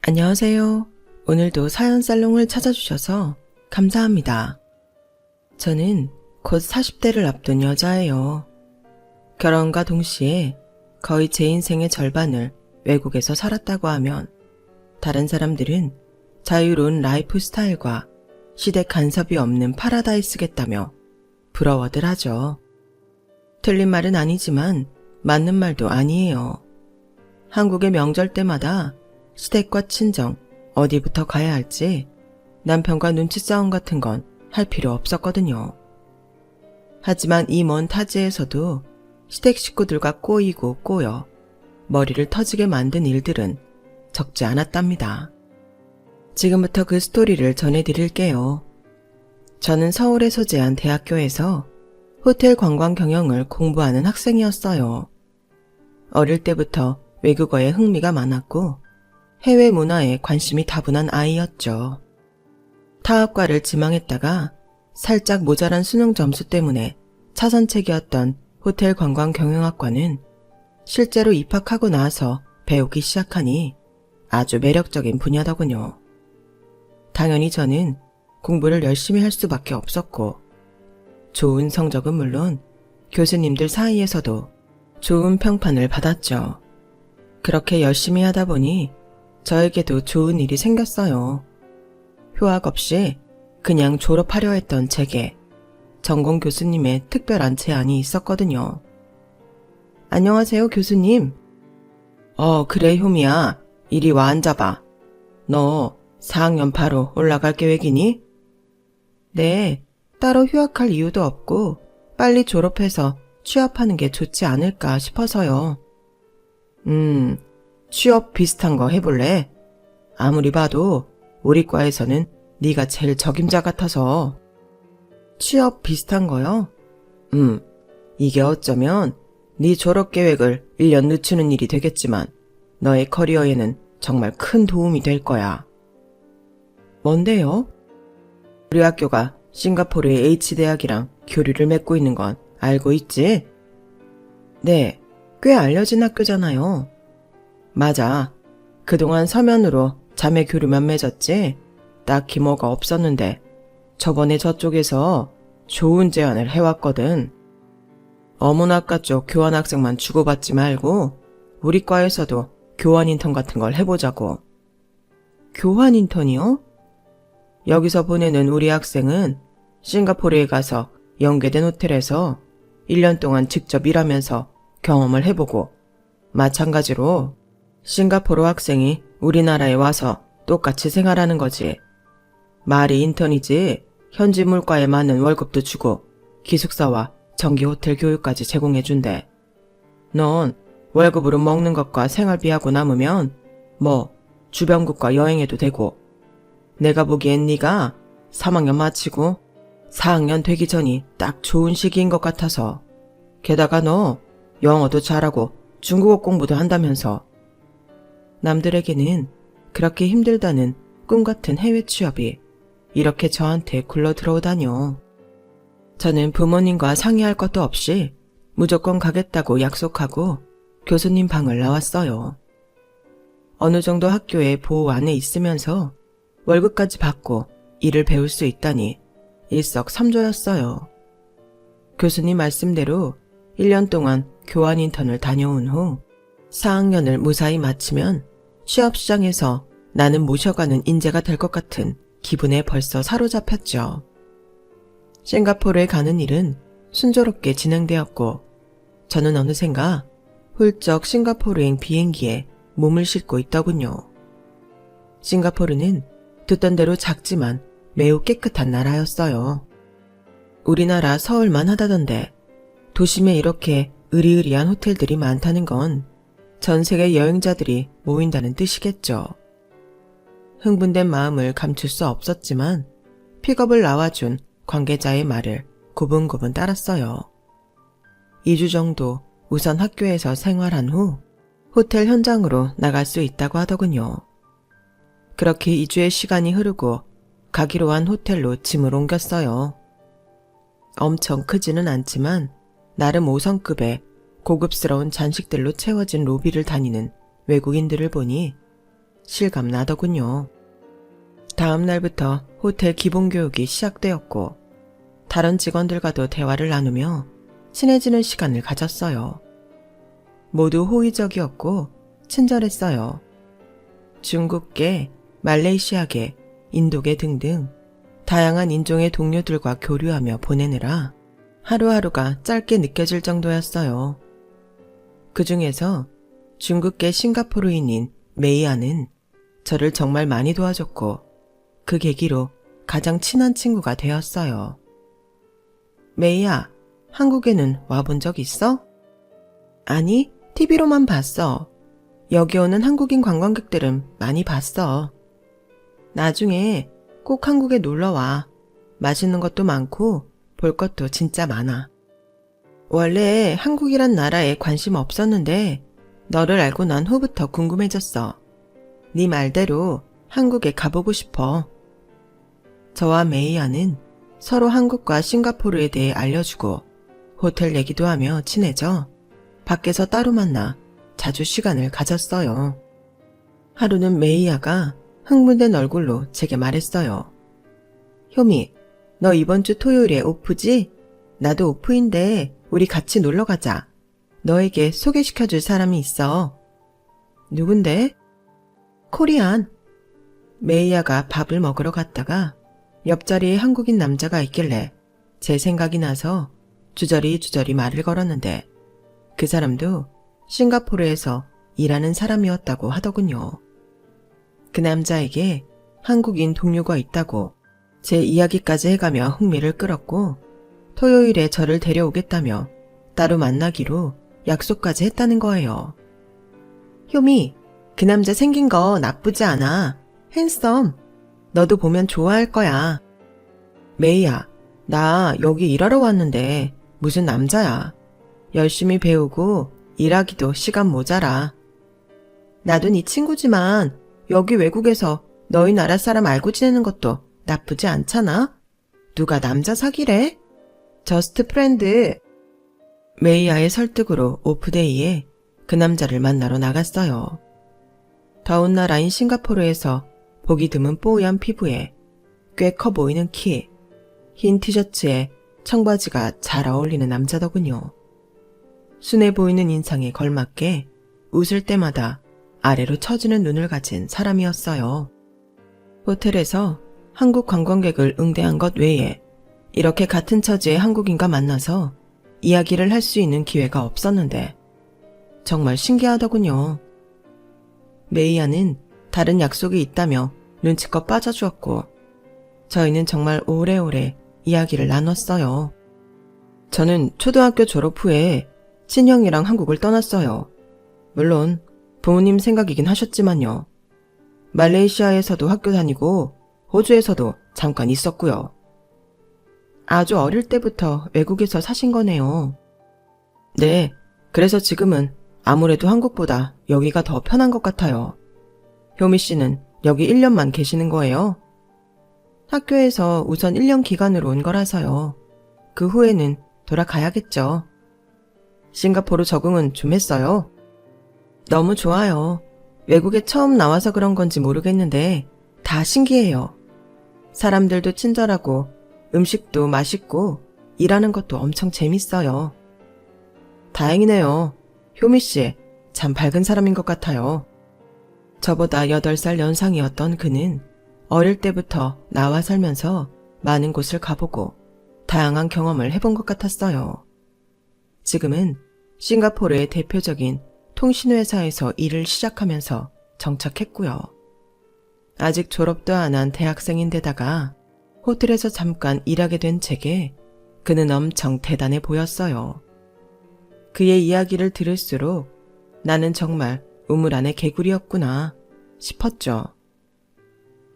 안녕하세요. 오늘도 사연 살롱을 찾아주셔서 감사합니다. 저는 곧 40대를 앞둔 여자예요. 결혼과 동시에 거의 제 인생의 절반을 외국에서 살았다고 하면 다른 사람들은 자유로운 라이프 스타일과 시댁 간섭이 없는 파라다이스겠다며 부러워들 하죠. 틀린 말은 아니지만 맞는 말도 아니에요. 한국의 명절 때마다 시댁과 친정, 어디부터 가야 할지 남편과 눈치 싸움 같은 건 할 필요 없었거든요. 하지만 이 먼 타지에서도 시댁 식구들과 꼬이고 꼬여 머리를 터지게 만든 일들은 적지 않았답니다. 지금부터 그 스토리를 전해드릴게요. 저는 서울에 소재한 대학교에서 호텔 관광 경영을 공부하는 학생이었어요. 어릴 때부터 외국어에 흥미가 많았고 해외 문화에 관심이 다분한 아이였죠. 타학과를 지망했다가 살짝 모자란 수능 점수 때문에 차선책이었던 호텔 관광 경영학과는 실제로 입학하고 나서 배우기 시작하니 아주 매력적인 분야더군요. 당연히 저는 공부를 열심히 할 수밖에 없었고 좋은 성적은 물론 교수님들 사이에서도 좋은 평판을 받았죠. 그렇게 열심히 하다 보니 저에게도 좋은 일이 생겼어요. 휴학 없이 그냥 졸업하려 했던 제게 전공 교수님의 특별한 제안이 있었거든요. 안녕하세요, 교수님. 그래, 효미야. 이리 와 앉아봐. 너 4학년 바로 올라갈 계획이니? 네, 따로 휴학할 이유도 없고 빨리 졸업해서 취업하는 게 좋지 않을까 싶어서요. 취업 비슷한 거 해볼래? 아무리 봐도 우리 과에서는 네가 제일 적임자 같아서. 취업 비슷한 거요? 이게 어쩌면 네 졸업 계획을 1년 늦추는 일이 되겠지만 너의 커리어에는 정말 큰 도움이 될 거야. 뭔데요? 우리 학교가 싱가포르의 H대학이랑 교류를 맺고 있는 건 알고 있지? 네, 꽤 알려진 학교잖아요. 맞아. 그동안 서면으로 자매 교류만 맺었지 딱히 뭐가 없었는데 저번에 저쪽에서 좋은 제안을 해왔거든. 어문학과 쪽 교환학생만 주고받지 말고 우리 과에서도 교환 인턴 같은 걸 해보자고. 교환 인턴이요? 여기서 보내는 우리 학생은 싱가포르에 가서 연계된 호텔에서 1년 동안 직접 일하면서 경험을 해보고 마찬가지로 싱가포르 학생이 우리나라에 와서 똑같이 생활하는 거지. 말이 인턴이지 현지 물가에 맞는 월급도 주고 기숙사와 정기 호텔 교육까지 제공해준대. 넌 월급으로 먹는 것과 생활비하고 남으면 뭐 주변국가 여행해도 되고 내가 보기엔 네가 3학년 마치고 4학년 되기 전이 딱 좋은 시기인 것 같아서. 게다가 너 영어도 잘하고 중국어 공부도 한다면서. 남들에게는 그렇게 힘들다는 꿈같은 해외 취업이 이렇게 저한테 굴러 들어오다뇨. 저는 부모님과 상의할 것도 없이 무조건 가겠다고 약속하고 교수님 방을 나왔어요. 어느 정도 학교의 보호 안에 있으면서 월급까지 받고 일을 배울 수 있다니 일석삼조였어요. 교수님 말씀대로 1년 동안 교환 인턴을 다녀온 후 4학년을 무사히 마치면 취업시장에서 나는 모셔가는 인재가 될 것 같은 기분에 벌써 사로잡혔죠. 싱가포르에 가는 일은 순조롭게 진행되었고 저는 어느샌가 훌쩍 싱가포르행 비행기에 몸을 싣고 있더군요. 싱가포르는 듣던 대로 작지만 매우 깨끗한 나라였어요. 우리나라 서울만 하다던데 도심에 이렇게 으리으리한 호텔들이 많다는 건 전 세계 여행자들이 모인다는 뜻이겠죠. 흥분된 마음을 감출 수 없었지만 픽업을 나와준 관계자의 말을 고분고분 따랐어요. 2주 정도 우선 학교에서 생활한 후 호텔 현장으로 나갈 수 있다고 하더군요. 그렇게 2주의 시간이 흐르고 가기로 한 호텔로 짐을 옮겼어요. 엄청 크지는 않지만 나름 5성급의 고급스러운 잔식들로 채워진 로비를 다니는 외국인들을 보니 실감 나더군요. 다음 날부터 호텔 기본교육이 시작되었고 다른 직원들과도 대화를 나누며 친해지는 시간을 가졌어요. 모두 호의적이었고 친절했어요. 중국계, 말레이시아계, 인도계 등등 다양한 인종의 동료들과 교류하며 보내느라 하루하루가 짧게 느껴질 정도였어요. 그 중에서 중국계 싱가포르인인 메이아는 저를 정말 많이 도와줬고 그 계기로 가장 친한 친구가 되었어요. 메이야, 한국에는 와본 적 있어? 아니, TV로만 봤어. 여기 오는 한국인 관광객들은 많이 봤어. 나중에 꼭 한국에 놀러와. 맛있는 것도 많고 볼 것도 진짜 많아. 원래 한국이란 나라에 관심 없었는데 너를 알고 난 후부터 궁금해졌어. 네 말대로 한국에 가보고 싶어. 저와 메이아는 서로 한국과 싱가포르에 대해 알려주고 호텔 얘기도 하며 친해져 밖에서 따로 만나 자주 시간을 가졌어요. 하루는 메이아가 흥분된 얼굴로 제게 말했어요. 효미, 너 이번 주 토요일에 오프지? 나도 오프인데 우리 같이 놀러 가자. 너에게 소개시켜줄 사람이 있어. 누군데? 코리안. 메이아가 밥을 먹으러 갔다가 옆자리에 한국인 남자가 있길래 제 생각이 나서 주저리 말을 걸었는데 그 사람도 싱가포르에서 일하는 사람이었다고 하더군요. 그 남자에게 한국인 동료가 있다고 제 이야기까지 해가며 흥미를 끌었고 토요일에 저를 데려오겠다며 따로 만나기로 약속까지 했다는 거예요. 효미, 그 남자 생긴 거 나쁘지 않아. 핸섬. 너도 보면 좋아할 거야. 메이야, 나 여기 일하러 왔는데 무슨 남자야. 열심히 배우고 일하기도 시간 모자라. 나도 네 친구지만 여기 외국에서 너희 나라 사람 알고 지내는 것도 나쁘지 않잖아. 누가 남자 사귀래? 저스트 프렌드. 메이아의 설득으로 오프데이에 그 남자를 만나러 나갔어요. 더운 나라인 싱가포르에서 보기 드문 뽀얀 피부에 꽤 커 보이는 키, 흰 티셔츠에 청바지가 잘 어울리는 남자더군요. 순해 보이는 인상에 걸맞게 웃을 때마다 아래로 처지는 눈을 가진 사람이었어요. 호텔에서 한국 관광객을 응대한 것 외에 이렇게 같은 처지의 한국인과 만나서 이야기를 할 수 있는 기회가 없었는데 정말 신기하더군요. 메이아는 다른 약속이 있다며 눈치껏 빠져주었고 저희는 정말 오래오래 이야기를 나눴어요. 저는 초등학교 졸업 후에 친형이랑 한국을 떠났어요. 물론 부모님 생각이긴 하셨지만요. 말레이시아에서도 학교 다니고 호주에서도 잠깐 있었고요. 아주 어릴 때부터 외국에서 사신 거네요. 네, 그래서 지금은 아무래도 한국보다 여기가 더 편한 것 같아요. 효미 씨는 여기 1년만 계시는 거예요? 학교에서 우선 1년 기간으로 온 거라서요. 그 후에는 돌아가야겠죠. 싱가포르 적응은 좀 했어요? 너무 좋아요. 외국에 처음 나와서 그런 건지 모르겠는데 다 신기해요. 사람들도 친절하고 음식도 맛있고 일하는 것도 엄청 재밌어요. 다행이네요. 효미 씨, 참 밝은 사람인 것 같아요. 저보다 8살 연상이었던 그는 어릴 때부터 나와 살면서 많은 곳을 가보고 다양한 경험을 해본 것 같았어요. 지금은 싱가포르의 대표적인 통신회사에서 일을 시작하면서 정착했고요. 아직 졸업도 안 한 대학생인데다가 호텔에서 잠깐 일하게 된 제게 그는 엄청 대단해 보였어요. 그의 이야기를 들을수록 나는 정말 우물 안의 개구리였구나 싶었죠.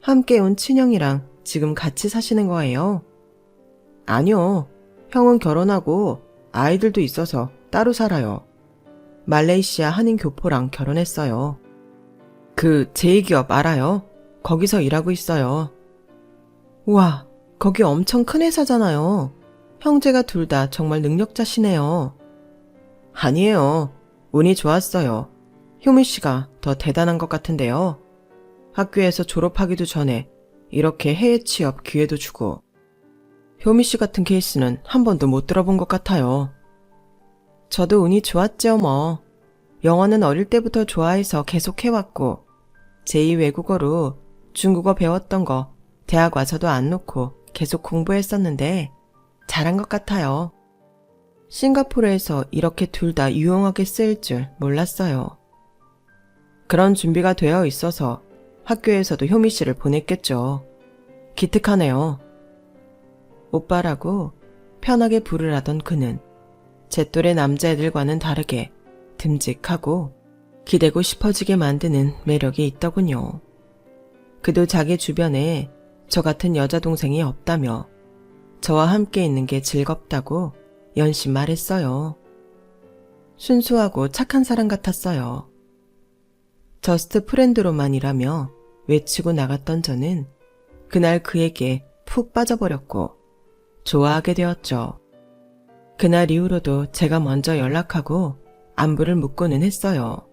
함께 온 친형이랑 지금 같이 사시는 거예요? 아니요. 형은 결혼하고 아이들도 있어서 따로 살아요. 말레이시아 한인 교포랑 결혼했어요. 그 제2기업 알아요? 거기서 일하고 있어요. 우와, 거기 엄청 큰 회사잖아요. 형제가 둘 다 정말 능력자시네요. 아니에요. 운이 좋았어요. 효미 씨가 더 대단한 것 같은데요. 학교에서 졸업하기도 전에 이렇게 해외 취업 기회도 주고. 효미 씨 같은 케이스는 한 번도 못 들어본 것 같아요. 저도 운이 좋았죠 뭐. 영어는 어릴 때부터 좋아해서 계속 해왔고 제2 외국어로 중국어 배웠던 거 대학 와서도 안 놓고 계속 공부했었는데 잘한 것 같아요. 싱가포르에서 이렇게 둘 다 유용하게 쓰일 줄 몰랐어요. 그런 준비가 되어 있어서 학교에서도 효미 씨를 보냈겠죠. 기특하네요. 오빠라고 편하게 부르라던 그는 제 또래 남자애들과는 다르게 듬직하고 기대고 싶어지게 만드는 매력이 있더군요. 그도 자기 주변에 저 같은 여자 동생이 없다며 저와 함께 있는 게 즐겁다고 연신 말했어요. 순수하고 착한 사람 같았어요. 저스트 프렌드로만 일하며 외치고 나갔던 저는 그날 그에게 푹 빠져버렸고 좋아하게 되었죠. 그날 이후로도 제가 먼저 연락하고 안부를 묻고는 했어요.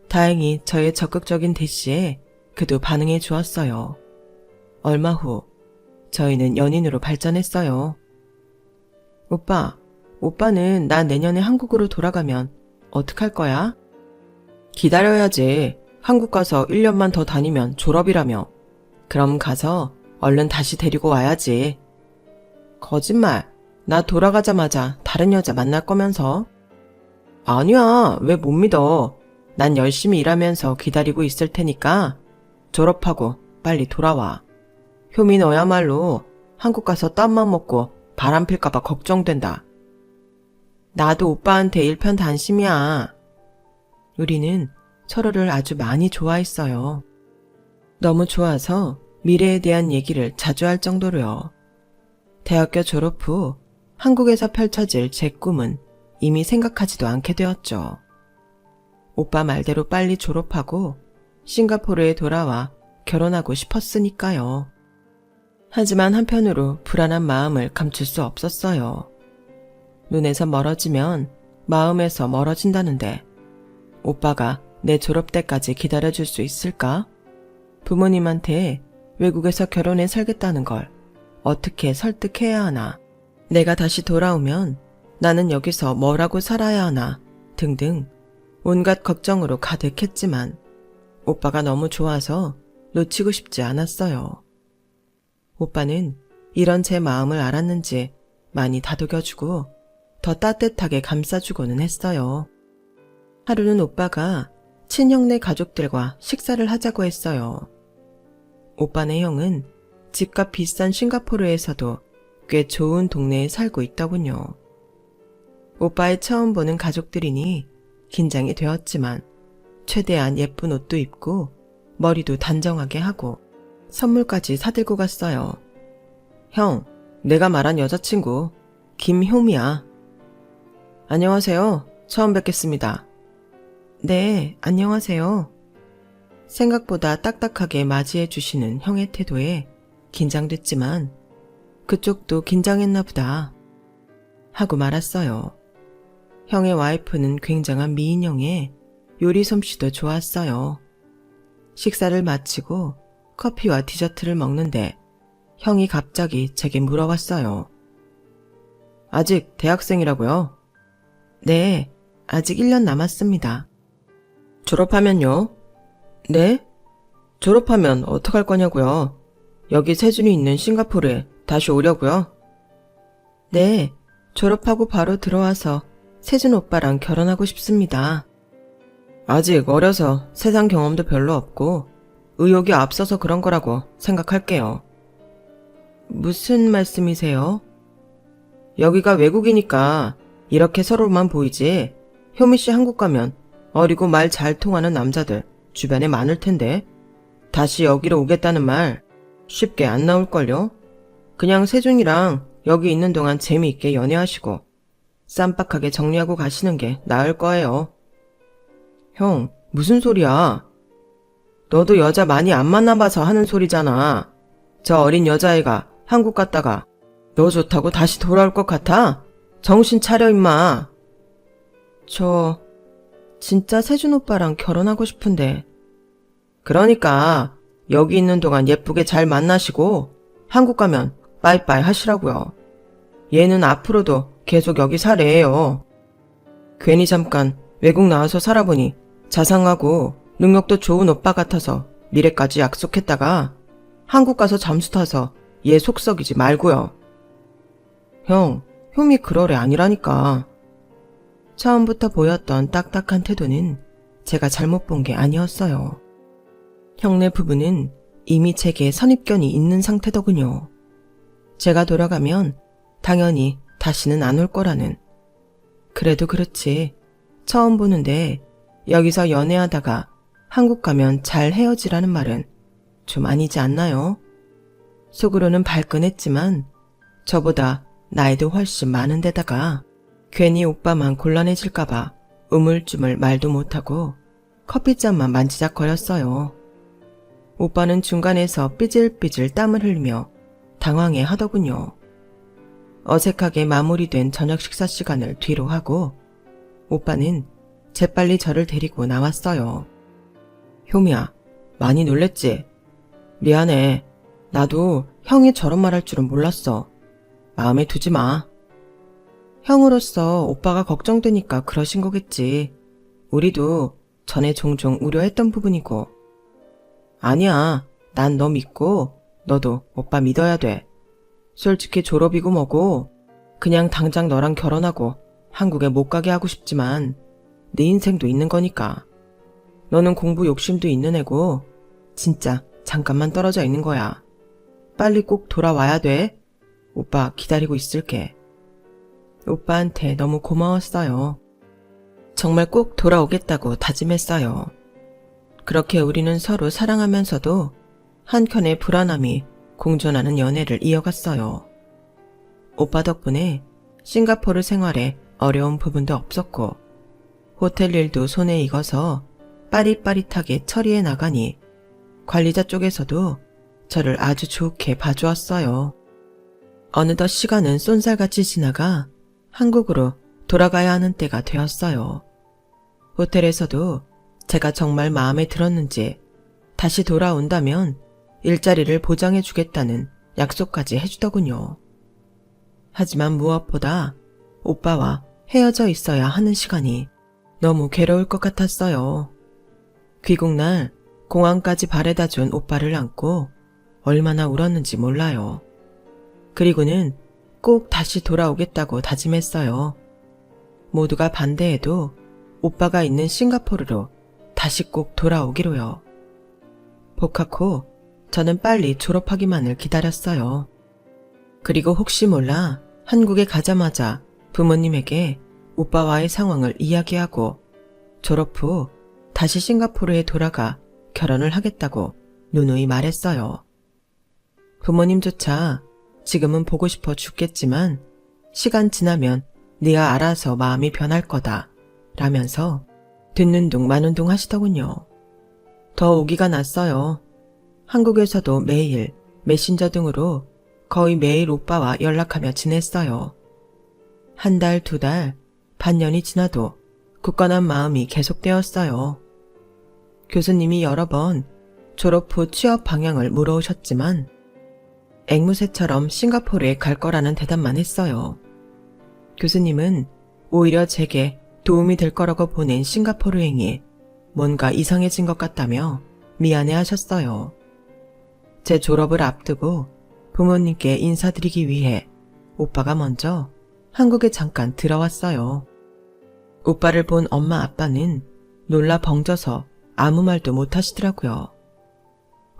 다행히 저의 적극적인 대시에 그도 반응해 주었어요. 얼마 후 저희는 연인으로 발전했어요. 오빠는 나 내년에 한국으로 돌아가면 어떡할 거야? 기다려야지. 한국 가서 1년만 더 다니면 졸업이라며. 그럼 가서 얼른 다시 데리고 와야지. 거짓말. 나 돌아가자마자 다른 여자 만날 거면서. 아니야, 왜 못 믿어. 난 열심히 일하면서 기다리고 있을 테니까 졸업하고 빨리 돌아와. 효미 너야말로 한국 가서 땀만 먹고 바람 필까봐 걱정된다. 나도 오빠한테 일편단심이야. 우리는 서로를 아주 많이 좋아했어요. 너무 좋아서 미래에 대한 얘기를 자주 할 정도로요. 대학교 졸업 후 한국에서 펼쳐질 제 꿈은 이미 생각하지도 않게 되었죠. 오빠 말대로 빨리 졸업하고 싱가포르에 돌아와 결혼하고 싶었으니까요. 하지만 한편으로 불안한 마음을 감출 수 없었어요. 눈에서 멀어지면 마음에서 멀어진다는데 오빠가 내 졸업 때까지 기다려줄 수 있을까? 부모님한테 외국에서 결혼해 살겠다는 걸 어떻게 설득해야 하나? 내가 다시 돌아오면 나는 여기서 뭐라고 살아야 하나? 등등 온갖 걱정으로 가득했지만 오빠가 너무 좋아서 놓치고 싶지 않았어요. 오빠는 이런 제 마음을 알았는지 많이 다독여주고 더 따뜻하게 감싸주고는 했어요. 하루는 오빠가 친형네 가족들과 식사를 하자고 했어요. 오빠네 형은 집값 비싼 싱가포르에서도 꽤 좋은 동네에 살고 있더군요. 오빠의 처음 보는 가족들이니 긴장이 되었지만 최대한 예쁜 옷도 입고 머리도 단정하게 하고 선물까지 사들고 갔어요. 형, 내가 말한 여자친구 김효미야. 안녕하세요. 처음 뵙겠습니다. 네, 안녕하세요. 생각보다 딱딱하게 맞이해 주시는 형의 태도에 긴장됐지만 그쪽도 긴장했나 보다 하고 말았어요. 형의 와이프는 굉장한 미인형에 요리 솜씨도 좋았어요. 식사를 마치고 커피와 디저트를 먹는데 형이 갑자기 제게 물어봤어요. 아직 대학생이라고요? 네, 아직 1년 남았습니다. 졸업하면요? 네? 졸업하면 어떡할 거냐고요? 여기 세준이 있는 싱가포르에 다시 오려고요? 네, 졸업하고 바로 들어와서 세준 오빠랑 결혼하고 싶습니다. 아직 어려서 세상 경험도 별로 없고 의욕이 앞서서 그런 거라고 생각할게요. 무슨 말씀이세요? 여기가 외국이니까 이렇게 서로만 보이지 효미 씨 한국 가면 어리고 말 잘 통하는 남자들 주변에 많을 텐데 다시 여기로 오겠다는 말 쉽게 안 나올걸요? 그냥 세준이랑 여기 있는 동안 재미있게 연애하시고 쌈박하게 정리하고 가시는 게 나을 거예요. 형, 무슨 소리야? 너도 여자 많이 안 만나봐서 하는 소리잖아. 저 어린 여자애가 한국 갔다가 너 좋다고 다시 돌아올 것 같아? 정신 차려 임마. 저 진짜 세준 오빠랑 결혼하고 싶은데 그러니까 여기 있는 동안 예쁘게 잘 만나시고 한국 가면 빠이빠이 하시라고요. 얘는 앞으로도 계속 여기 살래요. 괜히 잠깐 외국 나와서 살아보니 자상하고 능력도 좋은 오빠 같아서 미래까지 약속했다가 한국 가서 잠수 타서 얘 속 썩이지 말고요. 형, 효미 그럴 애 아니라니까. 처음부터 보였던 딱딱한 태도는 제가 잘못 본 게 아니었어요. 형네 부부는 이미 제게 선입견이 있는 상태더군요. 제가 돌아가면 당연히 다시는 안 올 거라는. 그래도 그렇지. 처음 보는데 여기서 연애하다가 한국 가면 잘 헤어지라는 말은 좀 아니지 않나요? 속으로는 발끈했지만 저보다 나이도 훨씬 많은 데다가 괜히 오빠만 곤란해질까봐 우물쭈물 말도 못하고 커피잔만 만지작거렸어요. 오빠는 중간에서 삐질삐질 땀을 흘리며 당황해 하더군요. 어색하게 마무리된 저녁 식사 시간을 뒤로 하고 오빠는 재빨리 저를 데리고 나왔어요. 효미야, 많이 놀랬지? 미안해. 나도 형이 저런 말 할 줄은 몰랐어. 마음에 두지 마. 형으로서 오빠가 걱정되니까 그러신 거겠지. 우리도 전에 종종 우려했던 부분이고. 아니야. 난 너 믿고 너도 오빠 믿어야 돼. 솔직히 졸업이고 뭐고 그냥 당장 너랑 결혼하고 한국에 못 가게 하고 싶지만 네 인생도 있는 거니까. 너는 공부 욕심도 있는 애고 진짜 잠깐만 떨어져 있는 거야. 빨리 꼭 돌아와야 돼. 오빠 기다리고 있을게. 오빠한테 너무 고마웠어요. 정말 꼭 돌아오겠다고 다짐했어요. 그렇게 우리는 서로 사랑하면서도 한켠의 불안함이 공존하는 연애를 이어갔어요. 오빠 덕분에 싱가포르 생활에 어려운 부분도 없었고 호텔 일도 손에 익어서 빠릿빠릿하게 처리해 나가니 관리자 쪽에서도 저를 아주 좋게 봐주었어요. 어느덧 시간은 쏜살같이 지나가 한국으로 돌아가야 하는 때가 되었어요. 호텔에서도 제가 정말 마음에 들었는지 다시 돌아온다면 일자리를 보장해 주겠다는 약속까지 해주더군요. 하지만 무엇보다 오빠와 헤어져 있어야 하는 시간이 너무 괴로울 것 같았어요. 귀국날 공항까지 바래다 준 오빠를 안고 얼마나 울었는지 몰라요. 그리고는 꼭 다시 돌아오겠다고 다짐했어요. 모두가 반대해도 오빠가 있는 싱가포르로 다시 꼭 돌아오기로요. 복학후 저는 빨리 졸업하기만을 기다렸어요. 그리고 혹시 몰라 한국에 가자마자 부모님에게 오빠와의 상황을 이야기하고 졸업 후 다시 싱가포르에 돌아가 결혼을 하겠다고 누누이 말했어요. 부모님조차 지금은 보고 싶어 죽겠지만 시간 지나면 네가 알아서 마음이 변할 거다 라면서 듣는 둥 마는 둥 하시더군요. 더 오기가 났어요. 한국에서도 메일, 메신저 등으로 거의 매일 오빠와 연락하며 지냈어요. 한 달, 두 달, 반년이 지나도 굳건한 마음이 계속되었어요. 교수님이 여러 번 졸업 후 취업 방향을 물어오셨지만 앵무새처럼 싱가포르에 갈 거라는 대답만 했어요. 교수님은 오히려 제게 도움이 될 거라고 보낸 싱가포르행이 뭔가 이상해진 것 같다며 미안해 하셨어요. 제 졸업을 앞두고 부모님께 인사드리기 위해 오빠가 먼저 한국에 잠깐 들어왔어요. 오빠를 본 엄마 아빠는 놀라 벙쪄서 아무 말도 못 하시더라고요.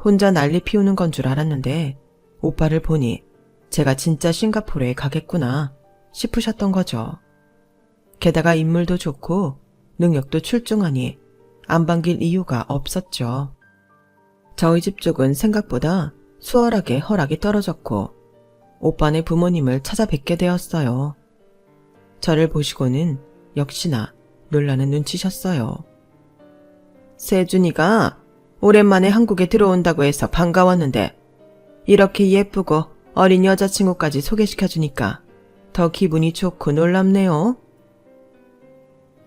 혼자 난리 피우는 건 줄 알았는데 오빠를 보니 제가 진짜 싱가포르에 가겠구나 싶으셨던 거죠. 게다가 인물도 좋고 능력도 출중하니 안 반길 이유가 없었죠. 저희 집 쪽은 생각보다 수월하게 허락이 떨어졌고 오빠네 부모님을 찾아뵙게 되었어요. 저를 보시고는 역시나 놀라는 눈치셨어요. 세준이가 오랜만에 한국에 들어온다고 해서 반가웠는데 이렇게 예쁘고 어린 여자친구까지 소개시켜주니까 더 기분이 좋고 놀랍네요.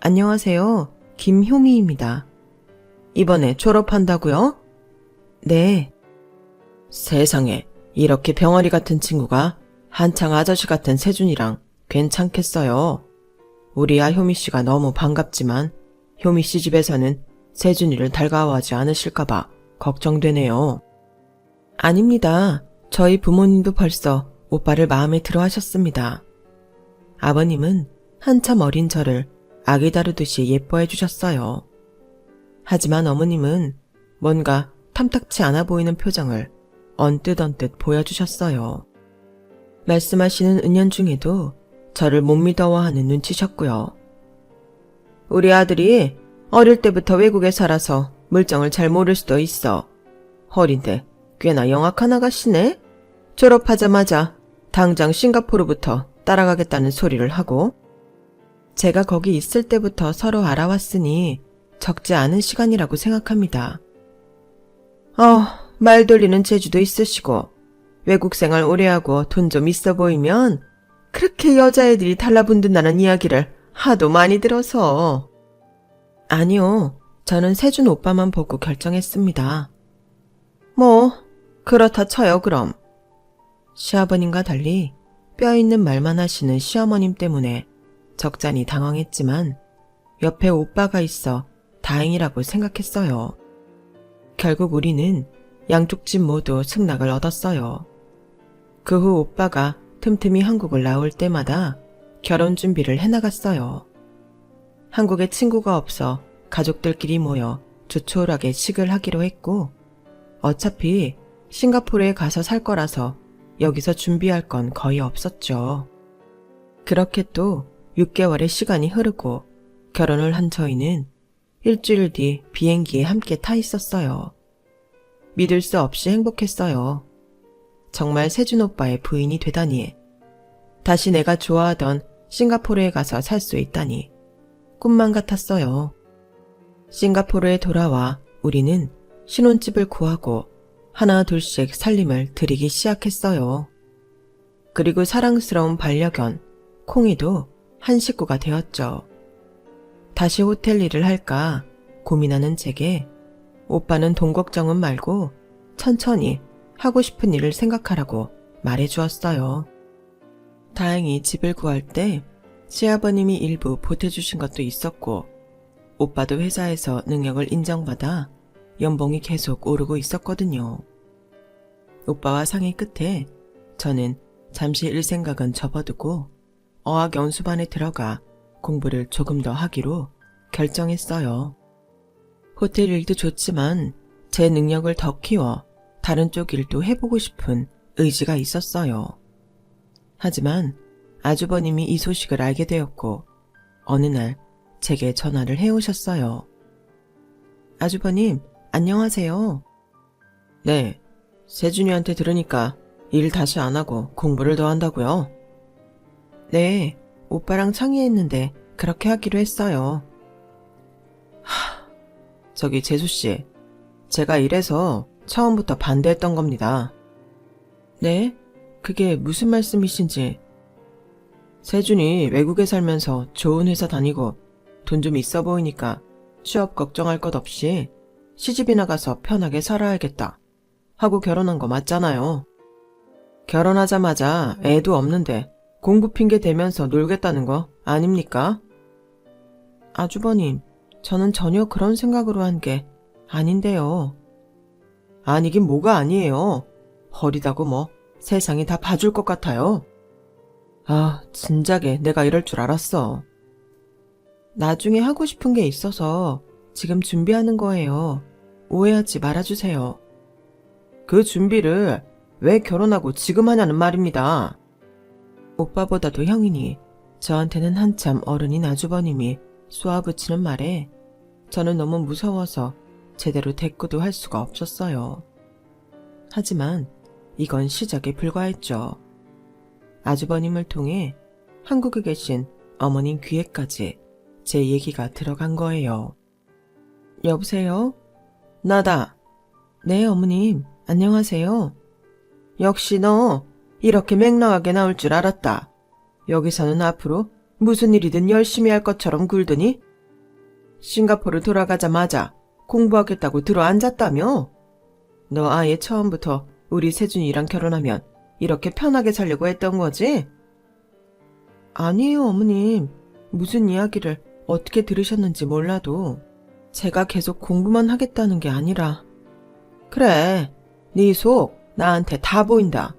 안녕하세요. 김효미입니다. 이번에 졸업한다고요? 네. 세상에, 이렇게 병아리 같은 친구가 한창 아저씨 같은 세준이랑 괜찮겠어요. 우리 효미 씨가 너무 반갑지만 효미 씨 집에서는 세준이를 달가워하지 않으실까봐 걱정되네요. 아닙니다. 저희 부모님도 벌써 오빠를 마음에 들어 하셨습니다. 아버님은 한참 어린 저를 아기 다루듯이 예뻐해 주셨어요. 하지만 어머님은 뭔가 탐탁치 않아 보이는 표정을 언뜻 보여주셨어요. 말씀하시는 은연중에도 저를 못 믿어워하는 눈치셨고요. 우리 아들이 어릴 때부터 외국에 살아서 물정을 잘 모를 수도 있어. 어린데 꽤나 영악한 아가씨네? 졸업하자마자 당장 싱가포르부터 따라가겠다는 소리를 하고, 제가 거기 있을 때부터 서로 알아왔으니 적지 않은 시간이라고 생각합니다. 말 돌리는 재주도 있으시고 외국 생활 오래 하고 돈 좀 있어 보이면 그렇게 여자애들이 달라붙는다는 이야기를 하도 많이 들어서. 아니요, 저는 세준 오빠만 보고 결정했습니다. 뭐 그렇다 쳐요 그럼. 시아버님과 달리 뼈있는 말만 하시는 시어머님 때문에 적잖이 당황했지만 옆에 오빠가 있어 다행이라고 생각했어요. 결국 우리는 양쪽 집 모두 승낙을 얻었어요. 그 후 오빠가 틈틈이 한국을 나올 때마다 결혼 준비를 해나갔어요. 한국에 친구가 없어 가족들끼리 모여 조촐하게 식을 하기로 했고, 어차피 싱가포르에 가서 살 거라서 여기서 준비할 건 거의 없었죠. 그렇게 또 6개월의 시간이 흐르고 결혼을 한 저희는 일주일 뒤 비행기에 함께 타 있었어요. 믿을 수 없이 행복했어요. 정말 세준 오빠의 부인이 되다니. 다시 내가 좋아하던 싱가포르에 가서 살 수 있다니. 꿈만 같았어요. 싱가포르에 돌아와 우리는 신혼집을 구하고 하나 둘씩 살림을 들이기 시작했어요. 그리고 사랑스러운 반려견 콩이도 한 식구가 되었죠. 다시 호텔 일을 할까 고민하는 제게 오빠는 돈 걱정은 말고 천천히 하고 싶은 일을 생각하라고 말해주었어요. 다행히 집을 구할 때 시아버님이 일부 보태주신 것도 있었고, 오빠도 회사에서 능력을 인정받아 연봉이 계속 오르고 있었거든요. 오빠와 상의 끝에 저는 잠시 일 생각은 접어두고 어학 연수반에 들어가 공부를 조금 더 하기로 결정했어요. 호텔 일도 좋지만 제 능력을 더 키워 다른 쪽 일도 해보고 싶은 의지가 있었어요. 하지만 아주버님이 이 소식을 알게 되었고 어느 날 제게 전화를 해오셨어요. 아주버님, 안녕하세요. 네, 세준이한테 들으니까 일 다시 안 하고 공부를 더 한다고요? 네, 오빠랑 상의했는데 그렇게 하기로 했어요. 저기 재수씨, 제가 이래서 처음부터 반대했던 겁니다. 네? 그게 무슨 말씀이신지. 세준이 외국에 살면서 좋은 회사 다니고 돈 좀 있어 보이니까 취업 걱정할 것 없이 시집이나 가서 편하게 살아야겠다 하고 결혼한 거 맞잖아요. 결혼하자마자 애도 없는데 공부 핑계 대면서 놀겠다는 거 아닙니까? 아주버님, 저는 전혀 그런 생각으로 한 게 아닌데요. 아니긴 뭐가 아니에요. 버리다고 뭐 세상이 다 봐줄 것 같아요. 아, 진작에 내가 이럴 줄 알았어. 나중에 하고 싶은 게 있어서 지금 준비하는 거예요. 오해하지 말아주세요. 그 준비를 왜 결혼하고 지금 하냐는 말입니다. 오빠보다도 형이니 저한테는 한참 어른인 아주버님이 쏘아붙이는 말에 저는 너무 무서워서 제대로 대꾸도 할 수가 없었어요. 하지만 이건 시작에 불과했죠. 아주버님을 통해 한국에 계신 어머님 귀에까지 제 얘기가 들어간 거예요. 여보세요? 나다. 네, 어머님. 안녕하세요. 역시 너 이렇게 맹랑하게 나올 줄 알았다. 여기서는 앞으로 무슨 일이든 열심히 할 것처럼 굴더니 싱가포르 돌아가자마자 공부하겠다고 들어앉았다며? 너 아예 처음부터 우리 세준이랑 결혼하면 이렇게 편하게 살려고 했던 거지? 아니에요, 어머님. 무슨 이야기를 어떻게 들으셨는지 몰라도 제가 계속 공부만 하겠다는 게 아니라. 그래, 네 속 나한테 다 보인다.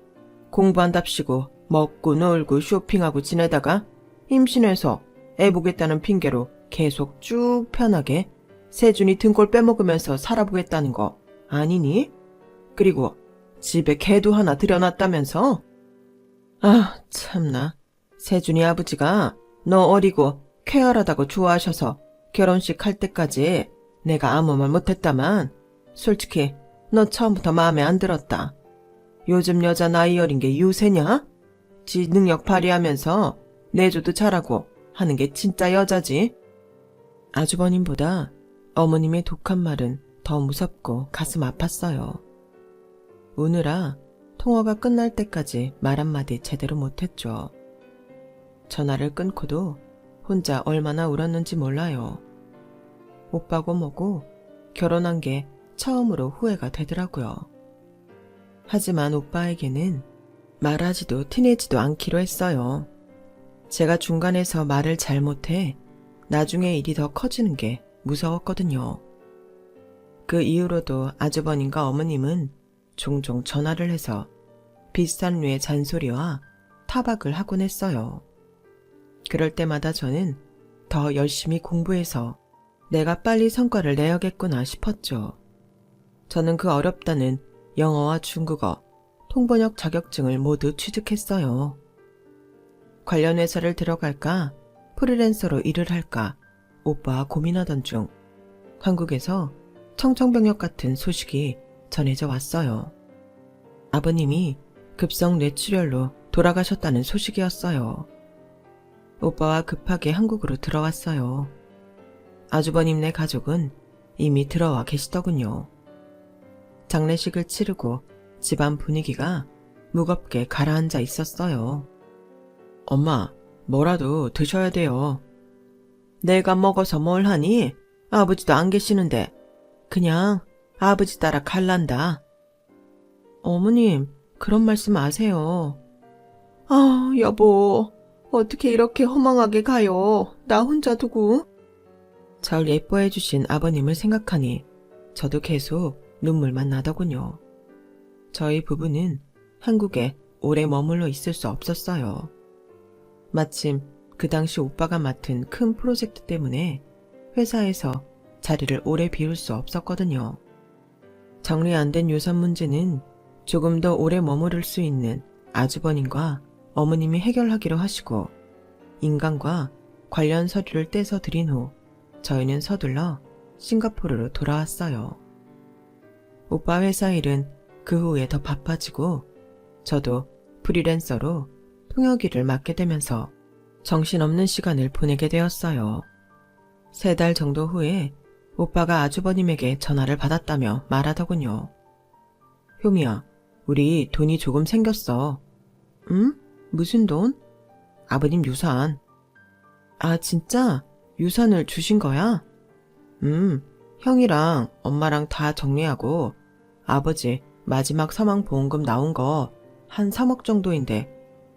공부한답시고 먹고 놀고 쇼핑하고 지내다가 임신해서 애 보겠다는 핑계로 계속 쭉 편하게 세준이 등골 빼먹으면서 살아보겠다는 거 아니니? 그리고 집에 개도 하나 들여놨다면서? 아, 참나. 세준이 아버지가 너 어리고 쾌활하다고 좋아하셔서 결혼식 할 때까지 내가 아무 말 못했다만 솔직히 너 처음부터 마음에 안 들었다. 요즘 여자 나이 어린 게 유세냐? 지 능력 발휘하면서 내조도 잘하고 하는 게 진짜 여자지. 아주버님보다 어머님의 독한 말은 더 무섭고 가슴 아팠어요. 우느라 통화가 끝날 때까지 말 한마디 제대로 못했죠. 전화를 끊고도 혼자 얼마나 울었는지 몰라요. 오빠고 뭐고 결혼한 게 처음으로 후회가 되더라고요. 하지만 오빠에게는 말하지도 티내지도 않기로 했어요. 제가 중간에서 말을 잘못해 나중에 일이 더 커지는 게 무서웠거든요. 그 이후로도 아주버님과 어머님은 종종 전화를 해서 비슷한 류의 잔소리와 타박을 하곤 했어요. 그럴 때마다 저는 더 열심히 공부해서 내가 빨리 성과를 내야겠구나 싶었죠. 저는 그 어렵다는 영어와 중국어, 통번역 자격증을 모두 취득했어요. 관련 회사를 들어갈까, 프리랜서로 일을 할까, 오빠와 고민하던 중 한국에서 청천벽력 같은 소식이 전해져 왔어요. 아버님이 급성 뇌출혈로 돌아가셨다는 소식이었어요. 오빠와 급하게 한국으로 들어왔어요. 아주버님네 가족은 이미 들어와 계시더군요. 장례식을 치르고 집안 분위기가 무겁게 가라앉아 있었어요. 엄마, 뭐라도 드셔야 돼요. 내가 먹어서 뭘 하니? 아버지도 안 계시는데 그냥 아버지 따라 갈란다. 어머님, 그런 말씀 마세요. 아, 여보, 어떻게 이렇게 허망하게 가요? 나 혼자 두고. 절 예뻐해 주신 아버님을 생각하니 저도 계속 눈물만 나더군요. 저희 부부는 한국에 오래 머물러 있을 수 없었어요. 마침 그 당시 오빠가 맡은 큰 프로젝트 때문에 회사에서 자리를 오래 비울 수 없었거든요. 정리 안 된 유산 문제는 조금 더 오래 머무를 수 있는 아주버님과 어머님이 해결하기로 하시고 인강과 관련 서류를 떼서 드린 후 저희는 서둘러 싱가포르로 돌아왔어요. 오빠 회사 일은 그 후에 더 바빠지고 저도 프리랜서로 통역 일을 맡게 되면서 정신없는 시간을 보내게 되었어요. 3달 정도 후에 오빠가 아주버님에게 전화를 받았다며 말하더군요. 효미야, 우리 돈이 조금 생겼어. 응? 무슨 돈? 아버님 유산. 아, 진짜? 유산을 주신 거야? 형이랑 엄마랑 다 정리하고 아버지 마지막 사망보험금 나온 거 한 3억 정도인데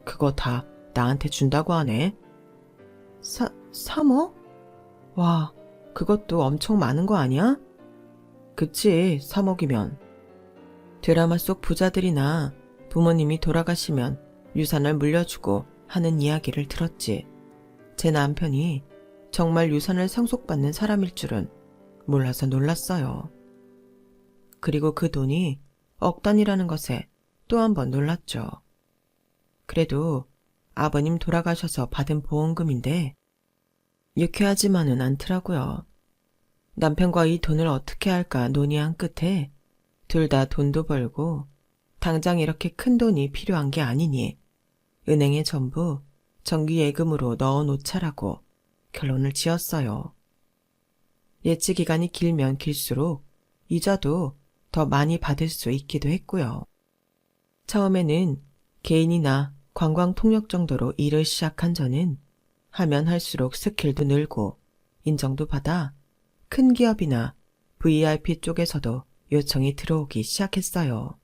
그거 다 나한테 준다고 하네. 3억? 와, 그것도 엄청 많은 거 아니야? 그치, 3억이면. 드라마 속 부자들이나 부모님이 돌아가시면 유산을 물려주고 하는 이야기를 들었지. 제 남편이 정말 유산을 상속받는 사람일 줄은 몰라서 놀랐어요. 그리고 그 돈이 억 단위라는 것에 또 한 번 놀랐죠. 그래도 아버님 돌아가셔서 받은 보험금인데 유쾌하지만은 않더라고요. 남편과 이 돈을 어떻게 할까 논의한 끝에 둘 다 돈도 벌고 당장 이렇게 큰 돈이 필요한 게 아니니 은행에 전부 정기예금으로 넣어놓자라고 결론을 지었어요. 예치 기간이 길면 길수록 이자도 더 많이 받을 수 있기도 했고요. 처음에는 개인이나 관광 통역 정도로 일을 시작한 저는 하면 할수록 스킬도 늘고 인정도 받아 큰 기업이나 VIP 쪽에서도 요청이 들어오기 시작했어요.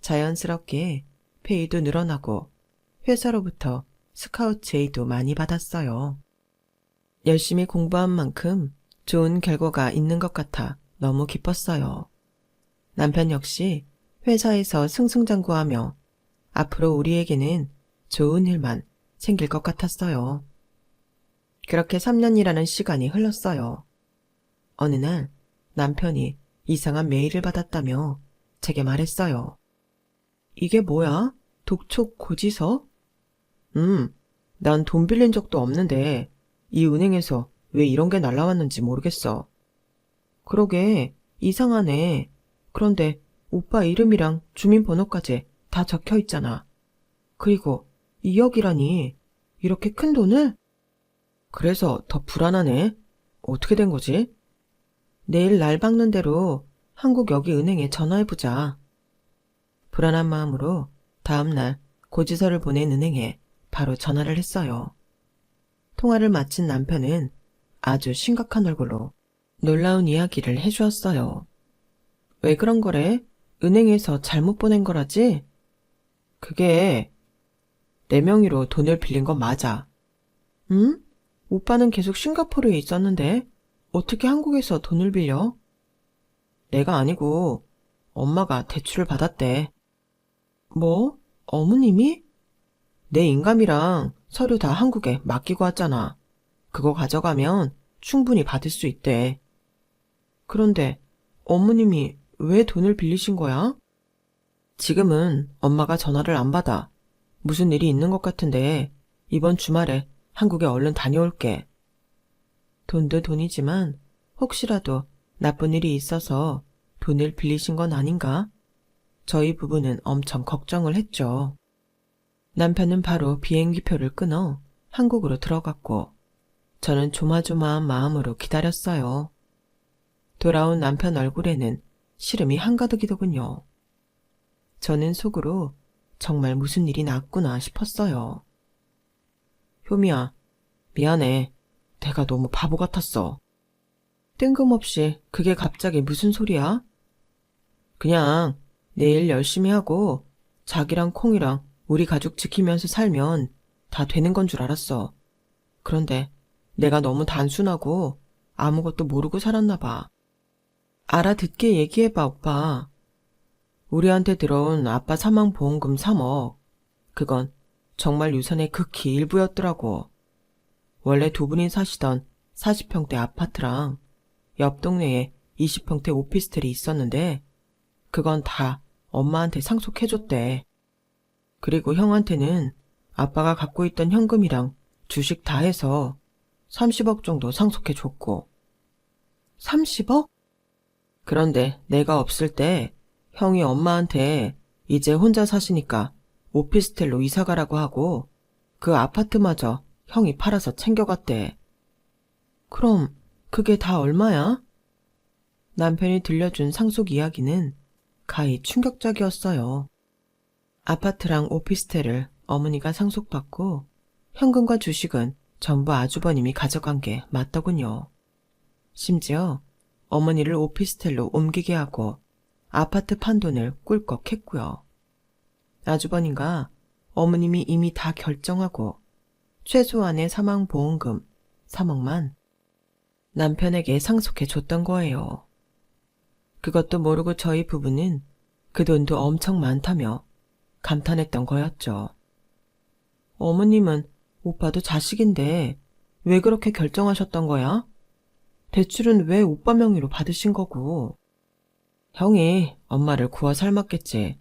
자연스럽게 페이도 늘어나고 회사로부터 스카우트 제의도 많이 받았어요. 열심히 공부한 만큼 좋은 결과가 있는 것 같아 너무 기뻤어요. 남편 역시 회사에서 승승장구하며 앞으로 우리에게는 좋은 일만 생길 것 같았어요. 그렇게 3년이라는 시간이 흘렀어요. 어느 날 남편이 이상한 메일을 받았다며 제게 말했어요. 이게 뭐야? 독촉 고지서? 난 돈 빌린 적도 없는데 이 은행에서 왜 이런 게 날라왔는지 모르겠어. 그러게 이상하네. 그런데 오빠 이름이랑 주민번호까지 다 적혀 있잖아. 그리고 2억이라니 이렇게 큰 돈을? 그래서 더 불안하네. 어떻게 된 거지? 내일 날 박는 대로 한국여기은행에 전화해보자. 불안한 마음으로 다음날 고지서를 보낸 은행에 바로 전화를 했어요. 통화를 마친 남편은 아주 심각한 얼굴로 놀라운 이야기를 해주었어요. 왜 그런 거래? 은행에서 잘못 보낸 거라지? 그게 내 명의로 돈을 빌린 건 맞아. 응? 오빠는 계속 싱가포르에 있었는데 어떻게 한국에서 돈을 빌려? 내가 아니고 엄마가 대출을 받았대. 뭐? 어머님이? 내 인감이랑 서류 다 한국에 맡기고 왔잖아. 그거 가져가면 충분히 받을 수 있대. 그런데 어머님이 왜 돈을 빌리신 거야? 지금은 엄마가 전화를 안 받아. 무슨 일이 있는 것 같은데 이번 주말에 한국에 얼른 다녀올게. 돈도 돈이지만 혹시라도 나쁜 일이 있어서 돈을 빌리신 건 아닌가? 저희 부부는 엄청 걱정을 했죠. 남편은 바로 비행기표를 끊어 한국으로 들어갔고 저는 조마조마한 마음으로 기다렸어요. 돌아온 남편 얼굴에는 시름이 한가득이더군요. 저는 속으로 정말 무슨 일이 났구나 싶었어요. 효미야, 미안해. 내가 너무 바보 같았어. 뜬금없이 그게 갑자기 무슨 소리야? 그냥 내일 열심히 하고 자기랑 콩이랑 우리 가족 지키면서 살면 다 되는 건 줄 알았어. 그런데 내가 너무 단순하고 아무것도 모르고 살았나 봐. 알아듣게 얘기해봐, 오빠. 우리한테 들어온 아빠 사망보험금 3억. 그건 정말 유산의 극히 일부였더라고. 원래 두 분이 사시던 40평대 아파트랑 옆 동네에 20평대 오피스텔이 있었는데 그건 다 엄마한테 상속해줬대. 그리고 형한테는 아빠가 갖고 있던 현금이랑 주식 다 해서 30억 정도 상속해줬고. 30억? 그런데 내가 없을 때 형이 엄마한테 이제 혼자 사시니까 오피스텔로 이사가라고 하고 그 아파트마저 형이 팔아서 챙겨갔대. 그럼 그게 다 얼마야? 남편이 들려준 상속 이야기는 가히 충격적이었어요. 아파트랑 오피스텔을 어머니가 상속받고 현금과 주식은 전부 아주버님이 가져간 게 맞더군요. 심지어 어머니를 오피스텔로 옮기게 하고 아파트 판돈을 꿀꺽 했고요. 아주버님과 어머님이 이미 다 결정하고 최소한의 사망보험금 3억만 남편에게 상속해 줬던 거예요. 그것도 모르고 저희 부부는 그 돈도 엄청 많다며 감탄했던 거였죠. 어머님은 오빠도 자식인데 왜 그렇게 결정하셨던 거야? 대출은 왜 오빠 명의로 받으신 거고? 형이 엄마를 구워 삶았겠지.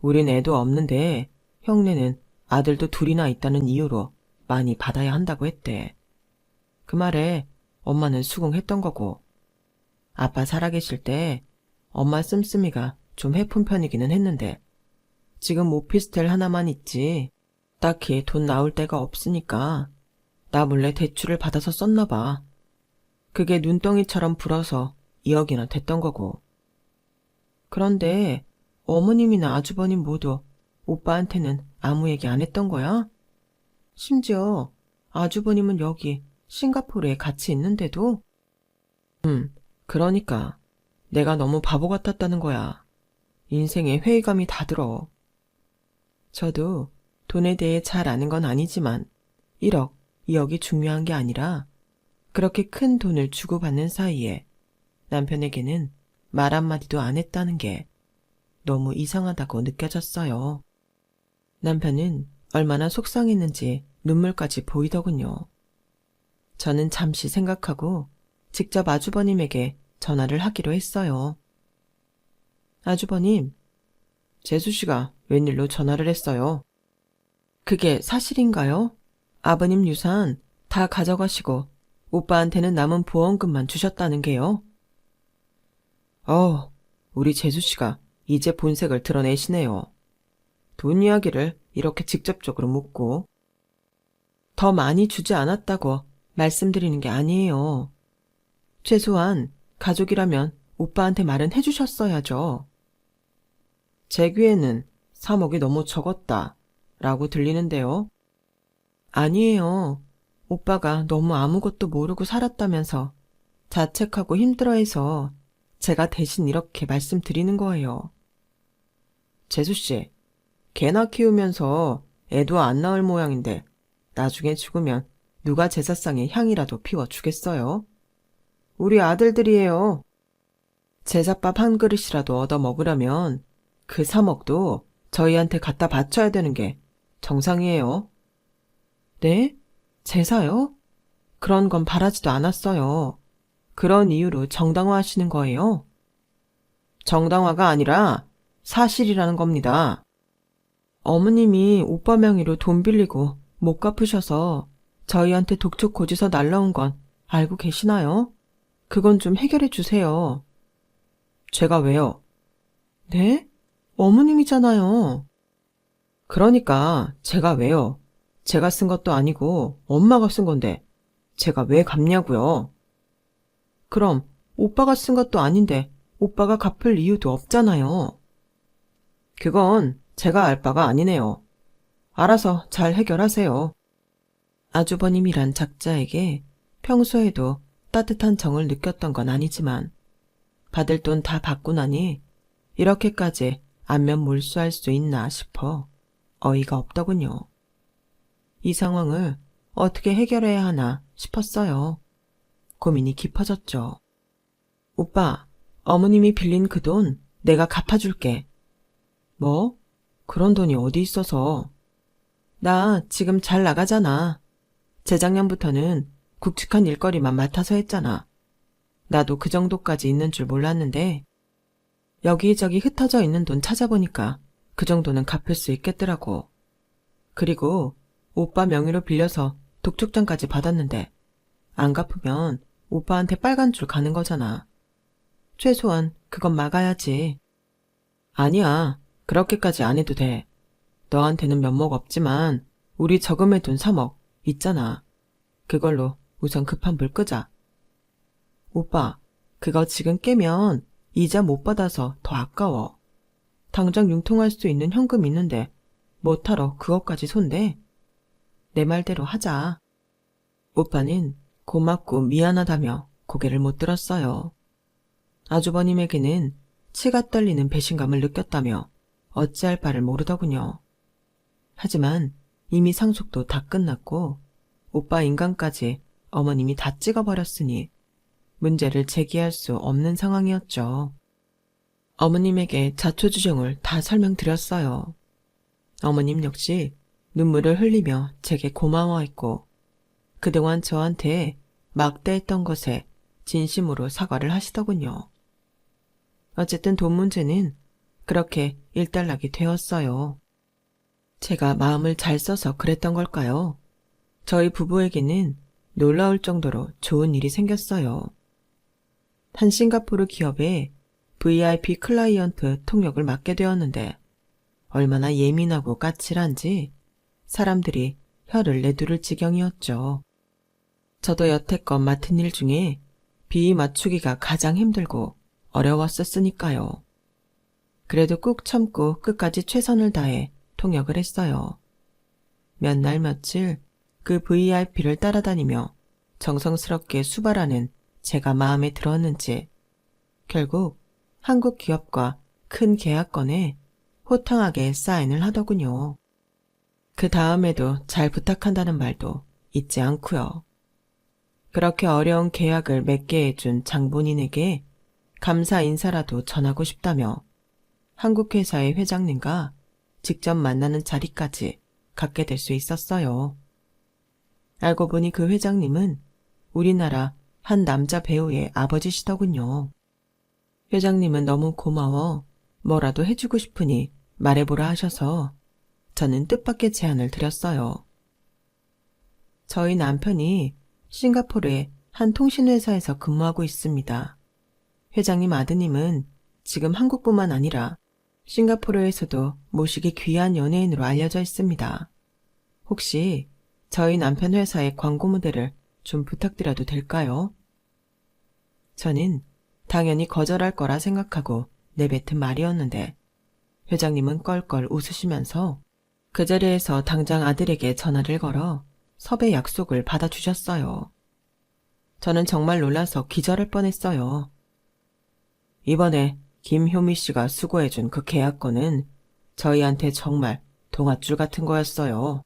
우린 애도 없는데 형네는 아들도 둘이나 있다는 이유로 많이 받아야 한다고 했대. 그 말에 엄마는 수긍했던 거고. 아빠 살아계실 때 엄마 씀씀이가 좀 해픈 편이기는 했는데 지금 오피스텔 하나만 있지 딱히 돈 나올 데가 없으니까 나 몰래 대출을 받아서 썼나 봐. 그게 눈덩이처럼 불어서 2억이나 됐던 거고. 그런데 어머님이나 아주버님 모두 오빠한테는 아무 얘기 안 했던 거야? 심지어 아주버님은 여기 싱가포르에 같이 있는데도? 그러니까 내가 너무 바보 같았다는 거야. 인생에 회의감이 다 들어. 저도 돈에 대해 잘 아는 건 아니지만 1억, 2억이 중요한 게 아니라 그렇게 큰 돈을 주고받는 사이에 남편에게는 말 한마디도 안 했다는 게 너무 이상하다고 느껴졌어요. 남편은 얼마나 속상했는지 눈물까지 보이더군요. 저는 잠시 생각하고 직접 아주버님에게 전화를 하기로 했어요. 아주버님, 재수씨가 웬일로 전화를 했어요? 그게 사실인가요? 아버님 유산 다 가져가시고 오빠한테는 남은 보험금만 주셨다는 게요? 우리 재수씨가 이제 본색을 드러내시네요. 돈 이야기를 이렇게 직접적으로 묻고. 더 많이 주지 않았다고 말씀드리는 게 아니에요. 최소한 가족이라면 오빠한테 말은 해주셨어야죠. 제 귀에는 3억이 너무 적었다 라고 들리는데요. 아니에요. 오빠가 너무 아무것도 모르고 살았다면서 자책하고 힘들어해서 제가 대신 이렇게 말씀드리는 거예요. 재수씨, 개나 키우면서 애도 안 낳을 모양인데 나중에 죽으면 누가 제사상에 향이라도 피워주겠어요? 우리 아들들이에요. 제사밥 한 그릇이라도 얻어 먹으려면 그 3억도 저희한테 갖다 바쳐야 되는 게 정상이에요. 네? 제사요? 그런 건 바라지도 않았어요. 그런 이유로 정당화하시는 거예요? 정당화가 아니라 사실이라는 겁니다. 어머님이 오빠 명의로 돈 빌리고 못 갚으셔서 저희한테 독촉 고지서 날라온 건 알고 계시나요? 그건 좀 해결해 주세요. 제가 왜요? 네? 어머님이잖아요. 그러니까 제가 왜요? 제가 쓴 것도 아니고 엄마가 쓴 건데 제가 왜 갚냐고요? 그럼 오빠가 쓴 것도 아닌데 오빠가 갚을 이유도 없잖아요. 그건 제가 알 바가 아니네요. 알아서 잘 해결하세요. 아주버님이란 작자에게 평소에도 따뜻한 정을 느꼈던 건 아니지만 받을 돈 다 받고 나니 이렇게까지 안면 몰수할 수 있나 싶어 어이가 없더군요. 이 상황을 어떻게 해결해야 하나 싶었어요. 고민이 깊어졌죠. 오빠, 어머님이 빌린 그 돈 내가 갚아줄게. 뭐? 그런 돈이 어디 있어서? 나 지금 잘 나가잖아. 재작년부터는 굵직한 일거리만 맡아서 했잖아. 나도 그 정도까지 있는 줄 몰랐는데 여기저기 흩어져 있는 돈 찾아보니까 그 정도는 갚을 수 있겠더라고. 그리고 오빠 명의로 빌려서 독촉장까지 받았는데 안 갚으면 오빠한테 빨간 줄 가는 거잖아. 최소한 그건 막아야지. 아니야. 그렇게까지 안 해도 돼. 너한테는 면목 없지만 우리 저금해둔 3억 있잖아. 그걸로 우선 급한 불 끄자. 오빠, 그거 지금 깨면 이자 못 받아서 더 아까워. 당장 융통할 수 있는 현금 있는데 뭐하러 그것까지 손대? 내 말대로 하자. 오빠는 고맙고 미안하다며 고개를 못 들었어요. 아주버님에게는 치가 떨리는 배신감을 느꼈다며 어찌할 바를 모르더군요. 하지만 이미 상속도 다 끝났고 오빠 인간까지 어머님이 다 찍어버렸으니 문제를 제기할 수 없는 상황이었죠. 어머님에게 자초지종을 다 설명드렸어요. 어머님 역시 눈물을 흘리며 제게 고마워했고 그동안 저한테 막대했던 것에 진심으로 사과를 하시더군요. 어쨌든 돈 문제는 그렇게 일단락이 되었어요. 제가 마음을 잘 써서 그랬던 걸까요? 저희 부부에게는 놀라울 정도로 좋은 일이 생겼어요. 한 싱가포르 기업에 VIP 클라이언트 통역을 맡게 되었는데 얼마나 예민하고 까칠한지 사람들이 혀를 내두를 지경이었죠. 저도 여태껏 맡은 일 중에 비위 맞추기가 가장 힘들고 어려웠었으니까요. 그래도 꾹 참고 끝까지 최선을 다해 통역을 했어요. 몇 날 며칠 그 VIP를 따라다니며 정성스럽게 수발하는 제가 마음에 들었는지 결국 한국 기업과 큰 계약건에 호탕하게 사인을 하더군요. 그 다음에도 잘 부탁한다는 말도 잊지 않고요. 그렇게 어려운 계약을 맺게 해준 장본인에게 감사 인사라도 전하고 싶다며 한국 회사의 회장님과 직접 만나는 자리까지 갖게 될 수 있었어요. 알고 보니 그 회장님은 우리나라 한 남자 배우의 아버지시더군요. 회장님은 너무 고마워 뭐라도 해주고 싶으니 말해보라 하셔서 저는 뜻밖의 제안을 드렸어요. 저희 남편이 싱가포르의 한 통신회사에서 근무하고 있습니다. 회장님 아드님은 지금 한국뿐만 아니라 싱가포르에서도 모시기 귀한 연예인으로 알려져 있습니다. 혹시 저희 남편 회사의 광고 모델을 좀 부탁드려도 될까요? 저는 당연히 거절할 거라 생각하고 내뱉은 말이었는데 회장님은 껄껄 웃으시면서 그 자리에서 당장 아들에게 전화를 걸어 섭외 약속을 받아주셨어요. 저는 정말 놀라서 기절할 뻔했어요. 이번에 김효미 씨가 수고해준 그 계약건은 저희한테 정말 동아줄 같은 거였어요.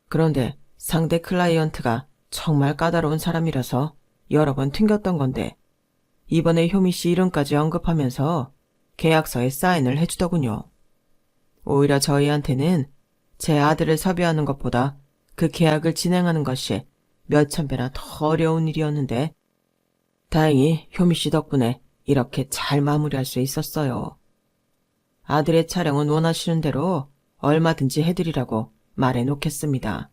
그런데 상대 클라이언트가 정말 까다로운 사람이라서 여러 번 튕겼던 건데 이번에 효미 씨 이름까지 언급하면서 계약서에 사인을 해주더군요. 오히려 저희한테는 제 아들을 섭외하는 것보다 그 계약을 진행하는 것이 몇천 배나 더 어려운 일이었는데 다행히 효미 씨 덕분에 이렇게 잘 마무리할 수 있었어요. 아들의 촬영은 원하시는 대로 얼마든지 해드리라고 말해놓겠습니다.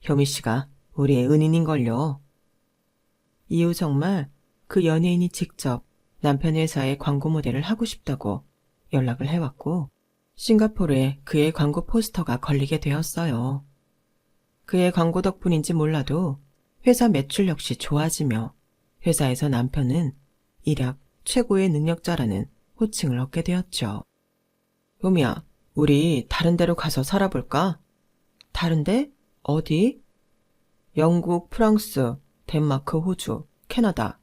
효미 씨가 우리의 은인인걸요. 이후 정말 그 연예인이 직접 남편 회사의 광고 모델을 하고 싶다고 연락을 해왔고 싱가포르에 그의 광고 포스터가 걸리게 되었어요. 그의 광고 덕분인지 몰라도 회사 매출 역시 좋아지며 회사에서 남편은 일약 최고의 능력자라는 호칭을 얻게 되었죠. 효미야, 우리 다른 데로 가서 살아볼까? 다른데? 어디? 영국, 프랑스, 덴마크, 호주, 캐나다.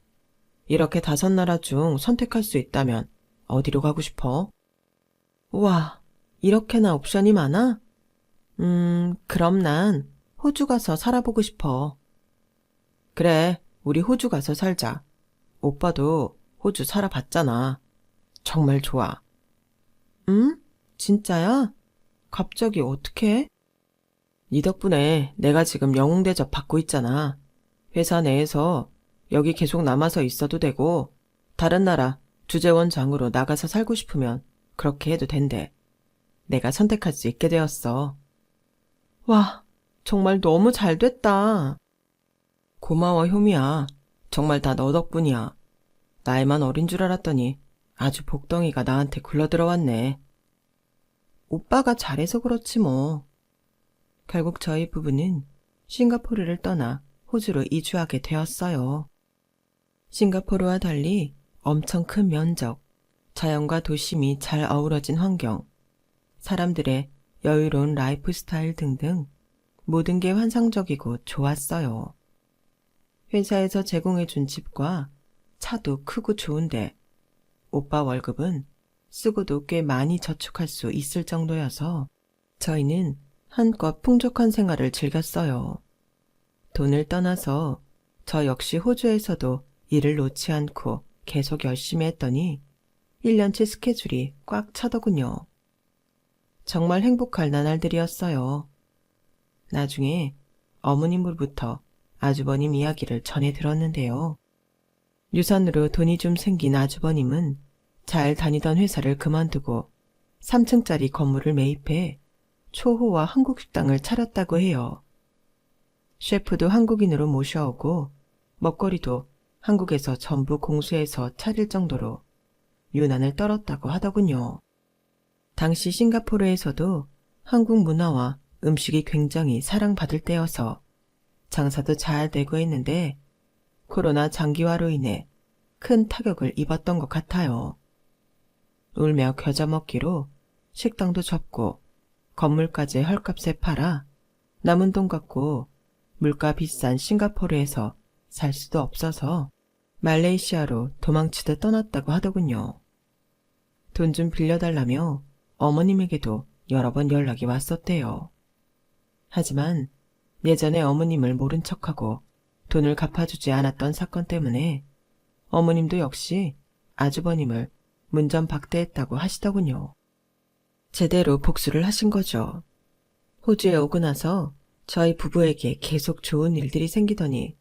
이렇게 5나라 중 선택할 수 있다면 어디로 가고 싶어? 우와, 이렇게나 옵션이 많아? 그럼 난 호주 가서 살아보고 싶어. 그래, 우리 호주 가서 살자. 오빠도 호주 살아봤잖아. 정말 좋아. 응? 진짜야? 갑자기 어떻게? 네 덕분에 내가 지금 영웅 대접 받고 있잖아. 회사 내에서 여기 계속 남아서 있어도 되고 다른 나라 주재원장으로 나가서 살고 싶으면 그렇게 해도 된대. 내가 선택할 수 있게 되었어. 와, 정말 너무 잘 됐다. 고마워, 효미야. 정말 다 너 덕분이야. 나이만 어린 줄 알았더니 아주 복덩이가 나한테 굴러들어왔네. 오빠가 잘해서 그렇지 뭐. 결국 저희 부부는 싱가포르를 떠나 호주로 이주하게 되었어요. 싱가포르와 달리 엄청 큰 면적, 자연과 도심이 잘 어우러진 환경, 사람들의 여유로운 라이프 스타일 등등 모든 게 환상적이고 좋았어요. 회사에서 제공해준 집과 차도 크고 좋은데 오빠 월급은 쓰고도 꽤 많이 저축할 수 있을 정도여서 저희는 한껏 풍족한 생활을 즐겼어요. 돈을 떠나서 저 역시 호주에서도 일을 놓지 않고 계속 열심히 했더니 1년치 스케줄이 꽉 차더군요. 정말 행복할 나날들이었어요. 나중에 어머님으로부터 아주버님 이야기를 전해 들었는데요. 유산으로 돈이 좀 생긴 아주버님은 잘 다니던 회사를 그만두고 3층짜리 건물을 매입해 초호화 한국 식당을 차렸다고 해요. 셰프도 한국인으로 모셔오고 먹거리도 한국에서 전부 공수해서 차릴 정도로 유난을 떨었다고 하더군요. 당시 싱가포르에서도 한국 문화와 음식이 굉장히 사랑받을 때여서 장사도 잘 되고 있는데 코로나 장기화로 인해 큰 타격을 입었던 것 같아요. 울며 겨자 먹기로 식당도 접고 건물까지 헐값에 팔아 남은 돈 갖고 물가 비싼 싱가포르에서 살 수도 없어서 말레이시아로 도망치듯 떠났다고 하더군요. 돈 좀 빌려달라며 어머님에게도 여러 번 연락이 왔었대요. 하지만 예전에 어머님을 모른 척하고 돈을 갚아주지 않았던 사건 때문에 어머님도 역시 아주버님을 문전박대했다고 하시더군요. 제대로 복수를 하신 거죠. 호주에 오고 나서 저희 부부에게 계속 좋은 일들이 생기더니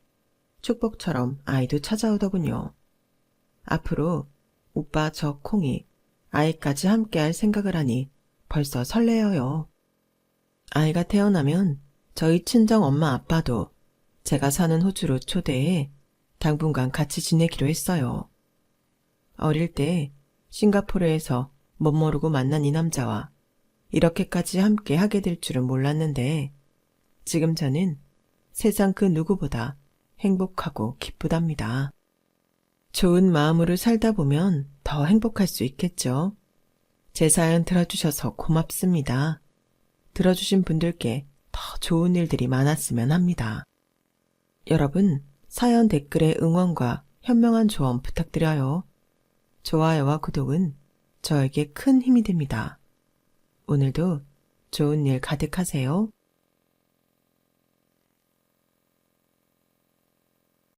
축복처럼 아이도 찾아오더군요. 앞으로 오빠 저 콩이 아이까지 함께할 생각을 하니 벌써 설레어요. 아이가 태어나면 저희 친정 엄마 아빠도 제가 사는 호주로 초대해 당분간 같이 지내기로 했어요. 어릴 때 싱가포르에서 멋모르고 만난 이 남자와 이렇게까지 함께 하게 될 줄은 몰랐는데 지금 저는 세상 그 누구보다 행복하고 기쁘답니다. 좋은 마음으로 살다 보면 더 행복할 수 있겠죠. 제 사연 들어주셔서 고맙습니다. 들어주신 분들께 더 좋은 일들이 많았으면 합니다. 여러분, 사연 댓글에 응원과 현명한 조언 부탁드려요. 좋아요와 구독은 저에게 큰 힘이 됩니다. 오늘도 좋은 일 가득하세요.